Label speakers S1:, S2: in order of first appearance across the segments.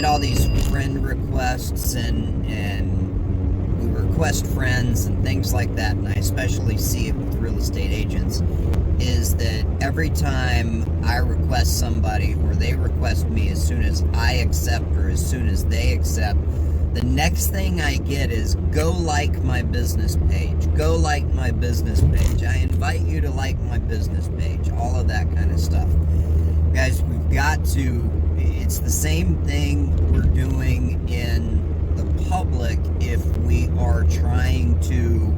S1: get all these friend requests and we request friends and things like that, and I especially see it with real estate agents, is that every time I request somebody or they request me, as soon as I accept or as soon as they accept, the next thing I get is, go like my business page, go like my business page, I invite you to like my business page, all of that kind of stuff. Guys, we've got to, it's the same thing we're doing in the public if we are trying to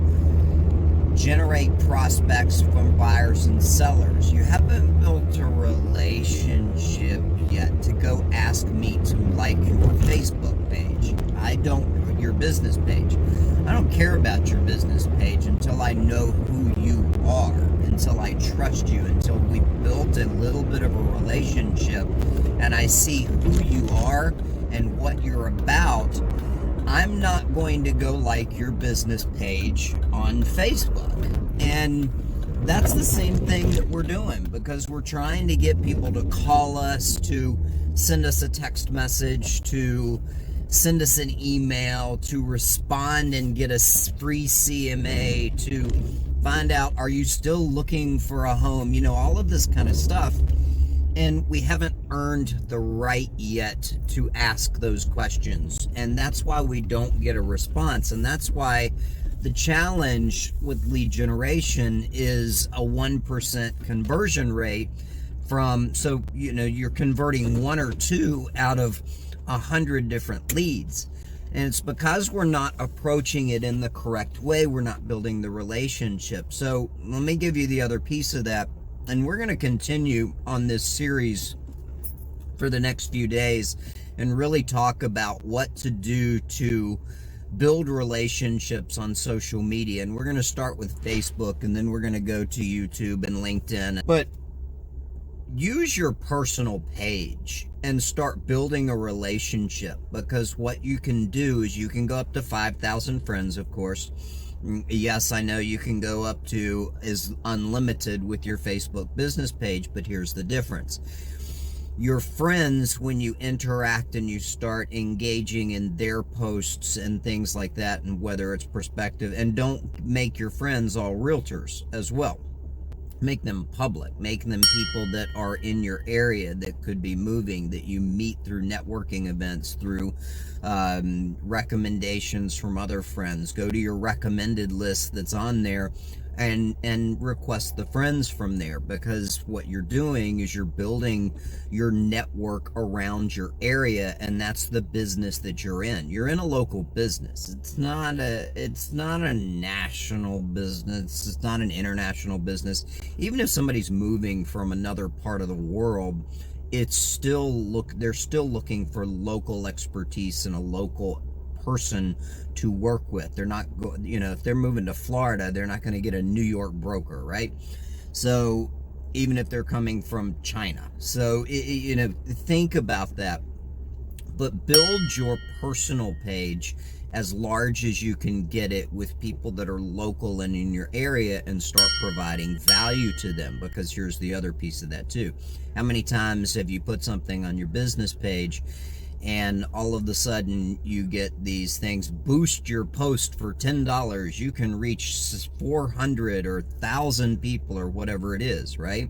S1: generate prospects from buyers and sellers. You haven't built a relationship yet to go ask me to like your Facebook page. Your business page. I don't care about your business page until I know who you are, until I trust you, until we've built a little bit of a relationship and I see who you are and what you're about. I'm not going to go like your business page on Facebook. And that's the same thing that we're doing, because we're trying to get people to call us, to send us a text message, to send us an email, to respond and get a free CMA, to find out, are you still looking for a home? You know, all of this kind of stuff. And we haven't earned the right yet to ask those questions. And that's why we don't get a response. And that's why the challenge with lead generation is a 1% conversion rate from, so, you know, you're converting 1 or 2 out of 100 different leads. And it's because we're not approaching it in the correct way. We're not building the relationship. So let me give you the other piece of that. And we're going to continue on this series for the next few days and really talk about what to do to build relationships on social media. And we're going to start with Facebook, and then we're going to go to YouTube and LinkedIn. But use your personal page and start building a relationship, because what you can do is you can go up to 5,000 friends, of course. Yes, I know you can go up to is unlimited with your Facebook business page, but here's the difference. Your friends, when you interact and you start engaging in their posts and things like that, and whether it's prospective, and don't make your friends all realtors as well. Make them public, make them people that are in your area that could be moving, that you meet through networking events, through recommendations from other friends. Go to your recommended list that's on there and request the friends from there, because what you're doing is you're building your network around your area, and that's the business that you're in. You're in a local business. It's not a national business. It's not an international business. Even if somebody's moving from another part of the world, they're still looking for local expertise and a local person to work with. They're not, if they're moving to Florida, they're not going to get a New York broker, right? So even if they're coming from China. So, think about that. But build your personal page as large as you can get it with people that are local and in your area, and start providing value to them, because here's the other piece of that too. How many times have you put something on your business page and all of a sudden you get these things, boost your post for $10, you can reach 400 or 1,000 people or whatever it is, right?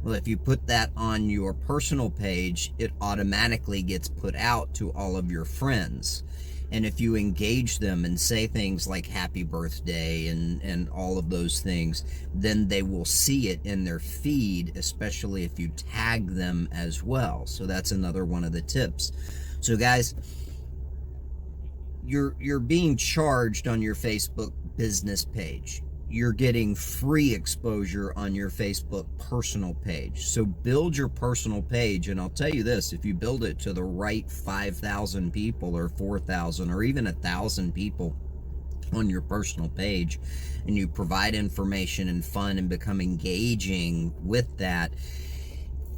S1: Well, if you put that on your personal page, it automatically gets put out to all of your friends. And if you engage them and say things like happy birthday and all of those things, then they will see it in their feed, especially if you tag them as well. So that's another one of the tips. So guys, you're being charged on your Facebook business page. You're getting free exposure on your Facebook personal page. So build your personal page, and I'll tell you this, if you build it to the right 5,000 people or 4,000 or even 1,000 people on your personal page, and you provide information and fun and become engaging with that,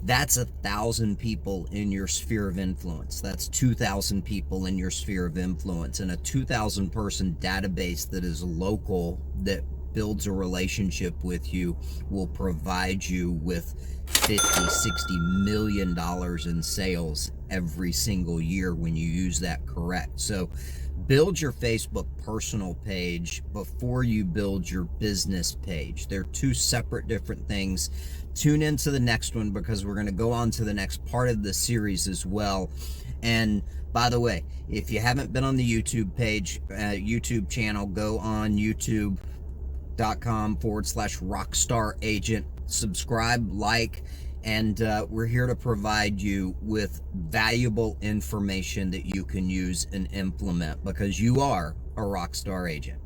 S1: that's 1,000 people in your sphere of influence. That's 2,000 people in your sphere of influence, and a 2,000 person database that is local, that builds a relationship with you, will provide you with $50, $60 million in sales every single year when you use that correct. So build your Facebook personal page before you build your business page. They're two separate different things. Tune into the next one because we're going to go on to the next part of the series as well. And by the way, if you haven't been on the YouTube page, YouTube channel, go on youtube.com/Rockstar Agent. Subscribe, like, and we're here to provide you with valuable information that you can use and implement because you are a Rockstar Agent.